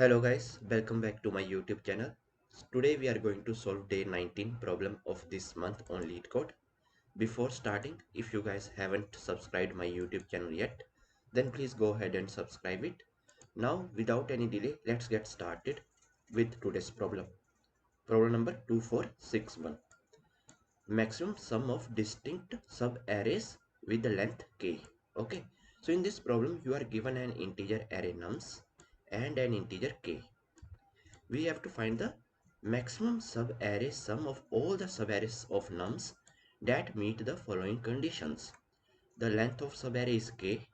Hello guys, welcome back to my YouTube channel. Today we are going to solve day 19 problem of this month on Leetcode. Before starting, if you guys haven't subscribed my YouTube channel yet, then please go ahead and subscribe it. Now without any delay, let's get started with today's problem. Problem number 2461. Maximum sum of distinct subarrays with the length k. Okay, so in this problem you are given an integer array nums and an integer k. We have to find the maximum subarray sum of all the subarrays of nums that meet the following conditions. The length of subarray is k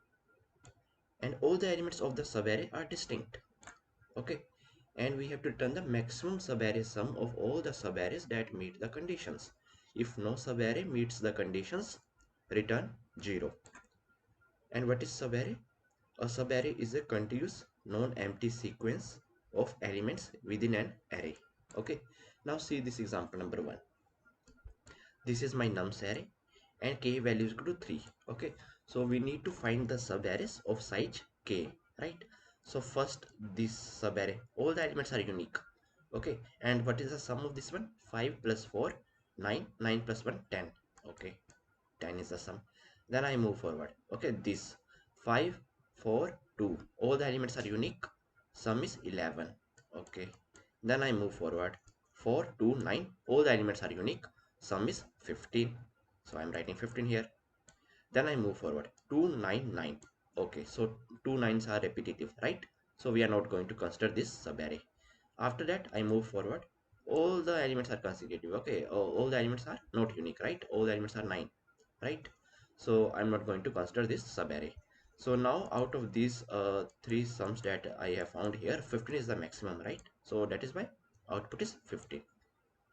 and all the elements of the subarray are distinct. Okay, and we have to return the maximum subarray sum of all the subarrays that meet the conditions. If no subarray meets the conditions, return 0. And what is subarray? A subarray is a contiguous non-empty sequence of elements within an array. Okay, now see this example number 1. This is my nums array and k value is equal to 3. Okay, so we need to find the subarrays of size k, right? So first this subarray, all the elements are unique. Okay, and what is the sum of this one? 5 plus 4, 9, 9 plus 1, 10. Okay, 10 is the sum. Then I move forward. Okay, this 5, 4, 2, all the elements are unique, sum is 11. Okay, then I move forward. 4, 2, 9, all the elements are unique, sum is 15. So I'm writing 15 here. Then I move forward. 2, 9, 9. Okay, so two nines are repetitive, right? So we are not going to consider this subarray. After that I move forward. All the elements are consecutive. Okay, all the elements are not unique, right? All the elements are 9, right? So I'm not going to consider this subarray. So now out of these three sums that I have found here, 15 is the maximum, right? So that is why output is 15.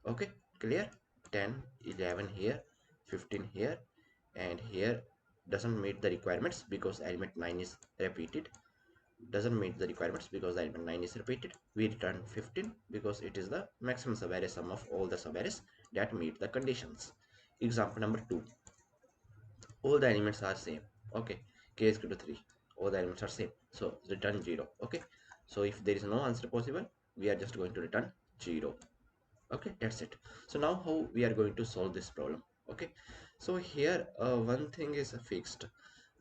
Okay, clear? 10, 11 here, 15 here, and here doesn't meet the requirements because element 9 is repeated. Doesn't meet the requirements because the element 9 is repeated. We return 15 because it is the maximum subarray sum of all the subarrays that meet the conditions. Example number 2. All the elements are same. Okay, k is equal to 3. All the elements are same, so return 0. Okay, so if there is no answer possible, we are just going to return 0. Okay, that's it. So now how we are going to solve this problem? Okay, so here one thing is fixed.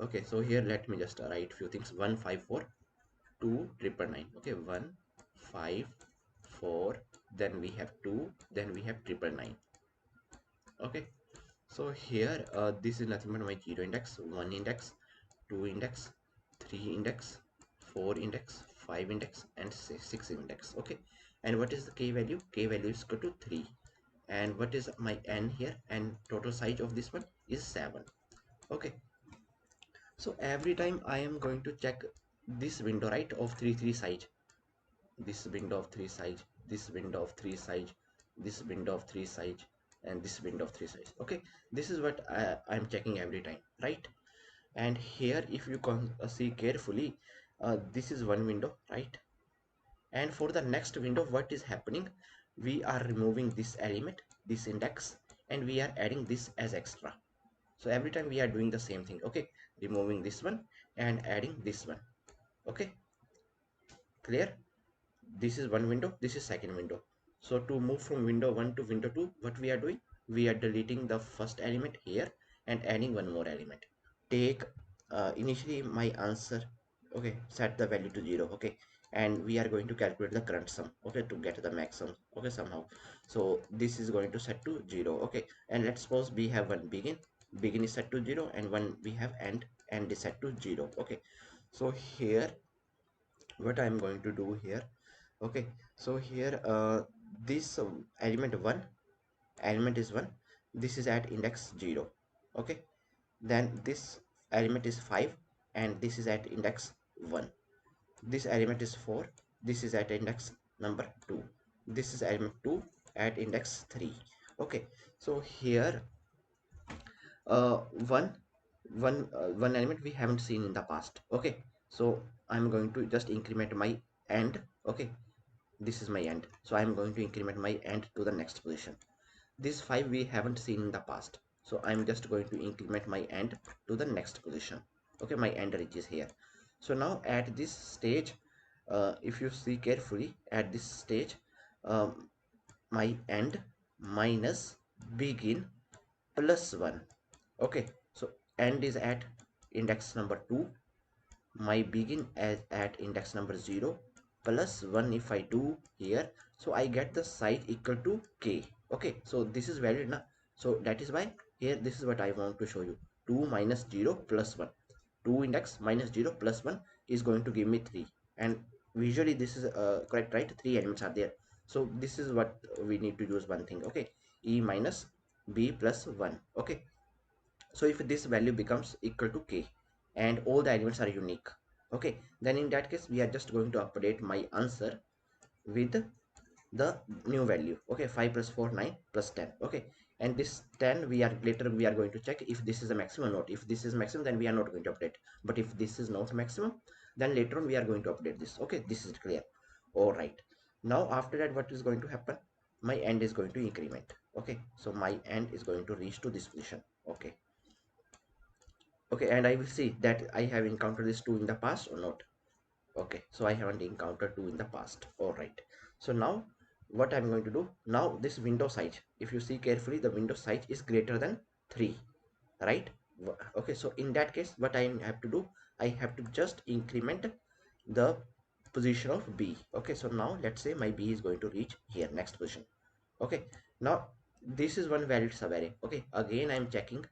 Okay, so here let me just write few things. 154 2 triple 9. Okay, 1 5 4, then we have 2, then we have triple 9. Okay, so here this is nothing but my 0 index, 1 index, 2 index, 3 index, 4 index, 5 index, and 6 index. Okay, and what is the k value? K value is equal to 3. And what is my n here? And total size of this one is 7. Okay, so every time I am going to check this window, right, of 3 size, this window of 3 size, this window of 3 size, this window of 3 size, and this window of 3 size. Okay, this is what I'm checking every time, right? And here if you can see carefully, this is one window, right? And for the next window, what is happening? We are removing this element, this index, and we are adding this as extra. So every time we are doing the same thing. Okay, removing this one and adding this one. Okay, clear? This is one window, this is second window. So to move from window 1 to window 2, what we are doing? We are deleting the first element here and adding one more element. Take initially my answer. Okay, set the value to 0. Okay, and we are going to calculate the current sum, okay, to get the maximum. Okay, somehow, so this is going to set to 0. Okay, and let's suppose we have one begin is set to 0, and one we have end is set to 0. Okay, so here what I'm going to do here. Okay, so here this element 1, element is 1, this is at index 0. Okay, then this element is 5 and this is at index 1. This element is 4, this is at index number 2. This is element 2 at index 3. Okay, so here uh, one one element we haven't seen in the past. Okay, so I'm going to just increment my end. Okay, this is my end, so I'm going to increment my end to the next position. This 5 we haven't seen in the past, so I'm just going to increment my end to the next position. Okay, my end reaches here. So now at this stage, if you see carefully at this stage, um, my end minus begin plus 1. Okay, so end is at index number 2, my begin as at index number 0 plus 1 if I do here, so I get the size equal to k. Okay, so this is valid now. So that is why here this is what I want to show you. 2 minus 0 plus 1, 2 index minus 0 plus 1 is going to give me 3, and visually this is correct, right? 3 elements are there, so this is what we need to use one thing. Okay, e minus b plus 1. Okay, so if this value becomes equal to k and all the elements are unique, okay, then in that case we are just going to update my answer with the new value. Okay, 5 plus 4 9 plus 10. Okay, and this 10 we are later we are going to check if this is a maximum or not. If this is maximum, then we are not going to update, but if this is not maximum, then later on we are going to update this. Okay, this is clear. All right, now after that what is going to happen, my end is going to increment. Okay, so my end is going to reach to this position. Okay, okay, and I will see that I have encountered this 2 in the past or not. Okay, so I haven't encountered 2 in the past. All right, so now what I'm going to do now, this window size, if you see carefully, the window size is greater than 3, right? Okay, so in that case what I have to do, I have to just increment the position of B. Okay, so now let's say my B is going to reach here, next position. Okay, now this is one valid subarray. Okay, again I'm checking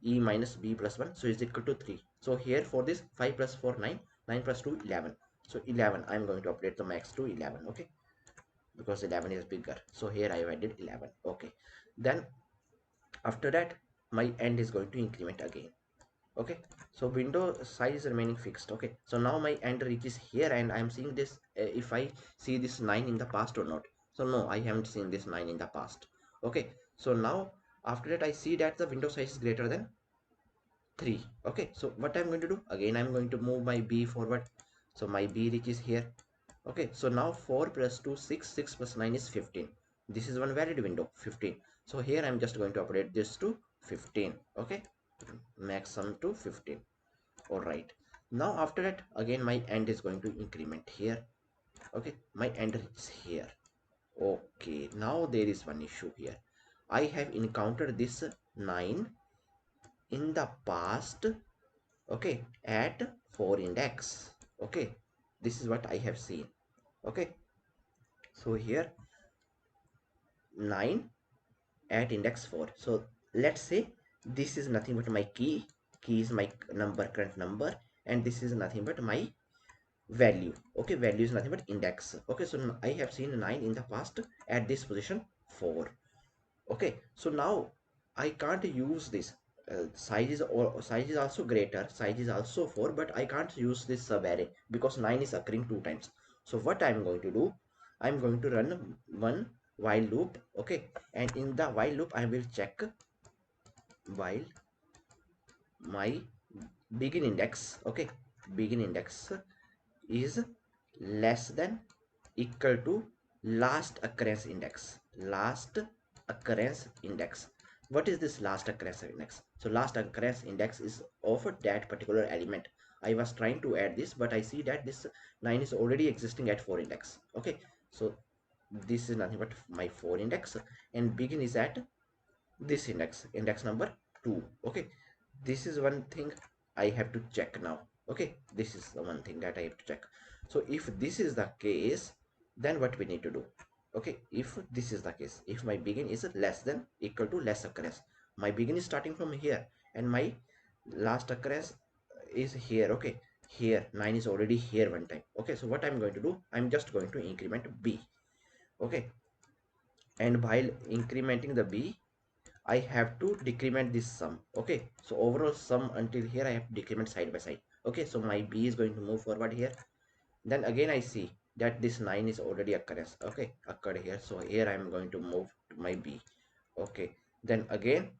e minus b plus 1, so is equal to 3. So here for this 5 plus 4 9, 9 plus 2 11, so 11 I'm going to update the max to 11. Okay, because 11 is bigger, so here I have added 11. Okay, then after that my end is going to increment again. Okay, so window size is remaining fixed. Okay, so now my end reaches here and I'm seeing this, if I see this 9 in the past or not. So no, I haven't seen this 9 in the past. Okay, so now after that I see that the window size is greater than 3. Okay, so what I'm going to do, again I'm going to move my b forward, so my b reaches here. Okay, so now 4 plus 2 6, 6 plus 9 is 15. This is one valid window, 15. So here I'm just going to update this to 15. Okay, max sum to 15. All right, now after that again my end is going to increment here. Okay, my end is here. Okay, now there is one issue here. I have encountered this 9 in the past. Okay, at 4 index. Okay, this is what I have seen. Okay, so here 9 at index 4. So let's say this is nothing but my key is my number, current number, and this is nothing but my value. Okay, value is nothing but index. Okay, so I have seen 9 in the past at this position 4. Okay, so now I can't use this, size is also greater, size is also 4, but I can't use this subarray because 9 is occurring 2 times. So what I'm going to do, I'm going to run one while loop. Okay, and in the while loop I will check while my begin index, okay, begin index is less than equal to last occurrence index. Last occurrence index, what is this last occurrence index? So last occurrence index is of that particular element. I was trying to add this, but I see that this 9 is already existing at 4 index. Okay, so this is nothing but my 4 index, and begin is at this index number 2. Okay, this is one thing I have to check now. Okay, this is the one thing that I have to check. So if this is the case, then what we need to do? Okay, if this is the case, if my begin is less than equal to less occurrence, my begin is starting from here and my last occurrence is here. Okay, here 9 is already here one time. Okay, so what I'm going to do, I'm just going to increment b. Okay, and while incrementing the b, I have to decrement this sum. Okay, so overall sum until here I have to decrement side by side. Okay, so my b is going to move forward here. Then again I see that this 9 is already occurrence. Okay, occurred here, so here I am going to move to my b. Okay, then again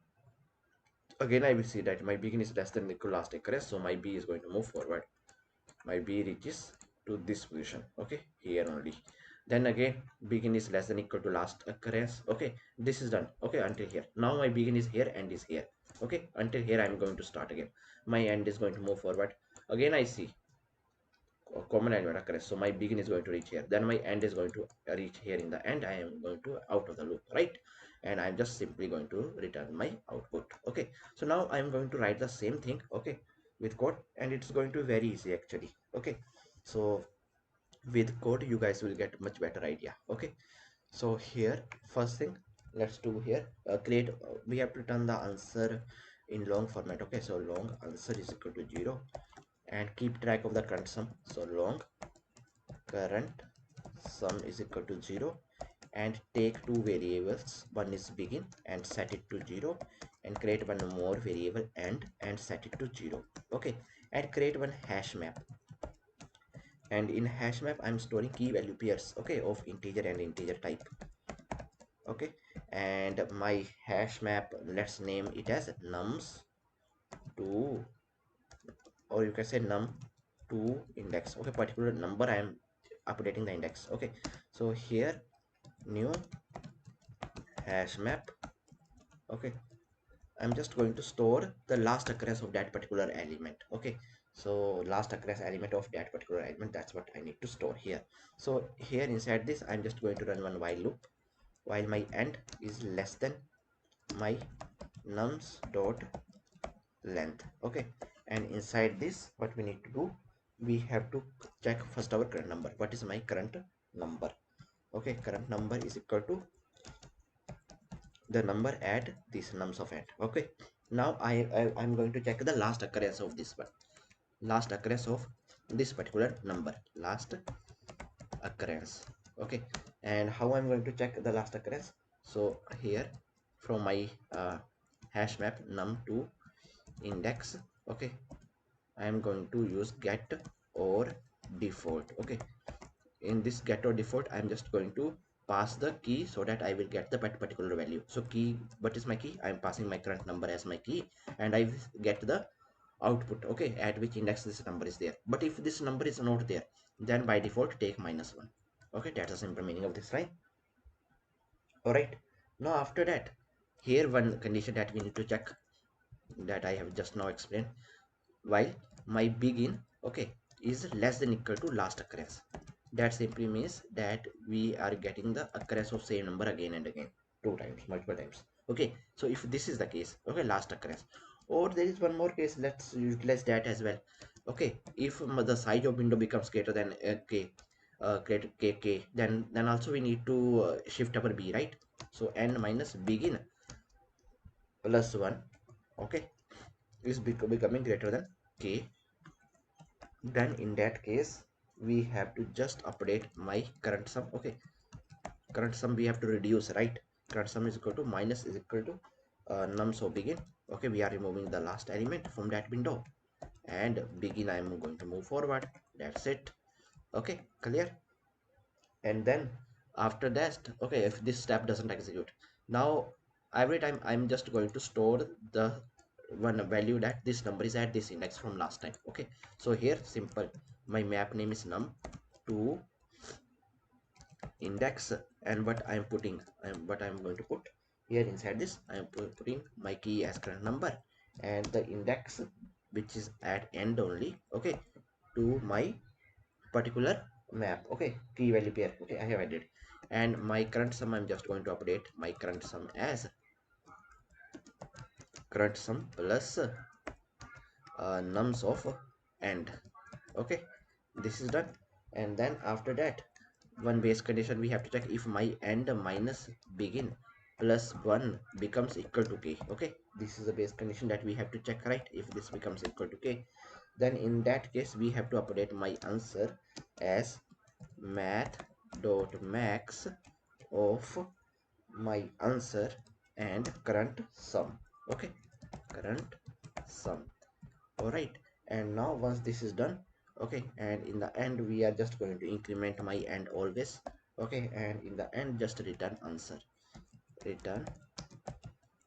I will see that my begin is less than equal last occurrence, so my b is going to move forward. My b reaches to this position. Okay, here only. Then again begin is less than equal to last occurrence. Okay, this is done. Okay, until here. Now my begin is here, end is here. Okay, until here I'm going to start again. My end is going to move forward. Again I see, common element occurrence. So my begin is going to reach here, then my end is going to reach here. In the end I am going to out of the loop, right? And I'm just simply going to return my output. Okay, so now I'm going to write the same thing, okay, with code, and it's going to be very easy actually. Okay, so with code you guys will get much better idea. Okay, so here first thing let's do here, create we have to turn the answer in long format. Okay, so long answer is equal to 0, and keep track of the current sum. So long current sum is equal to 0, and take two variables, one is begin and set it to 0, and create one more variable and set it to 0. Okay, and create one hash map, and in hash map I'm storing key value pairs, okay, of integer and integer type. Okay, and my hash map, let's name it as nums2, or you can say num2 index. Okay, particular number I am updating the index. Okay, so here new hash map. Okay, I'm just going to store the last occurrence of that particular element. Okay, so last occurrence element of that particular element, that's what I need to store here. So here inside this I'm just going to run one while loop while my end is less than my nums dot length. Okay, and inside this what we need to do, we have to check first our current number. What is my current number? Okay, current number is equal to the number at this nums of end. Okay, now I'm going to check the last occurrence of this one, last occurrence of this particular number, last occurrence. Okay, and how I'm going to check the last occurrence? So here from my hash map num2 index. Okay, I am going to use get or default. Okay, in this get or default I'm just going to pass the key so that I will get the particular value. So key, what is my key? I'm passing my current number as my key, and I get the output, okay, at which index this number is there. But if this number is not there, then by default take -1. Okay, that's the simple meaning of this line. All right, now after that, here one condition that we need to check, that I have just now explained. While my begin, okay, is less than equal to last occurrence, that simply means that we are getting the occurrence of same number again and again, two times, multiple times. Okay, so if this is the case, okay, last occurrence, or there is one more case, let's utilize that as well. Okay, if the size of window becomes greater than k, greater k, then also we need to shift our b, right? So n minus begin plus 1, okay, is becoming greater than k, then in that case we have to just update my current sum. Okay, current sum we have to reduce, right? Current sum is equal to minus is equal to nums of begin. Okay, we are removing the last element from that window, and begin I am going to move forward. That's it. Okay, clear? And then after that, okay, if this step doesn't execute, now every time I'm just going to store the one value that this number is at this index from last time. Okay, so here simple, my map name is num2 index, and what I'm putting, what I'm going to put here inside this, I'm putting my key as current number, and the index which is at end only, okay, to my particular map. Okay, key value pair, okay, I have added. And my current sum, I'm just going to update my current sum as current sum plus nums of end. Okay, this is done. And then after that, one base condition we have to check, if my end minus begin plus 1 becomes equal to k. Okay, this is a base condition that we have to check, right? If this becomes equal to k, then in that case we have to update my answer as math.max of my answer and current sum. Okay, current sum. All right, and now once this is done, okay, and in the end we are just going to increment my end always. Okay, and in the end just return answer, return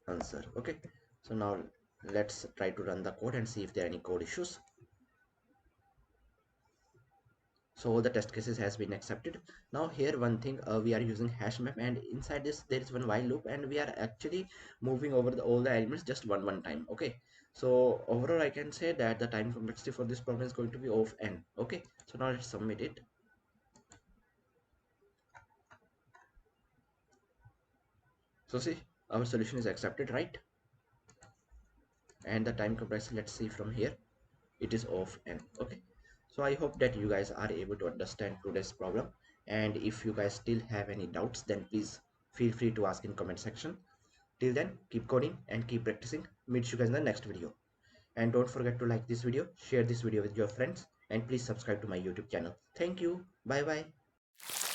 answer. Okay, so now let's try to run the code and see if there are any code issues. So all the test cases has been accepted. Now here one thing, we are using hash map, and inside this there is one while loop, and we are actually moving over all the elements just one time. Okay, So overall I can say that the time complexity for this problem is going to be of n. Okay, so now let's submit it. So see, our solution is accepted, right? And the time complexity, let's see from here, it is of n. Okay, so I hope that you guys are able to understand today's problem, and if you guys still have any doubts, then please feel free to ask in comment section. Till then, keep coding and keep practicing. Meet you guys in the next video, and don't forget to like this video, share this video with your friends, and please subscribe to my YouTube channel. Thank you. Bye bye.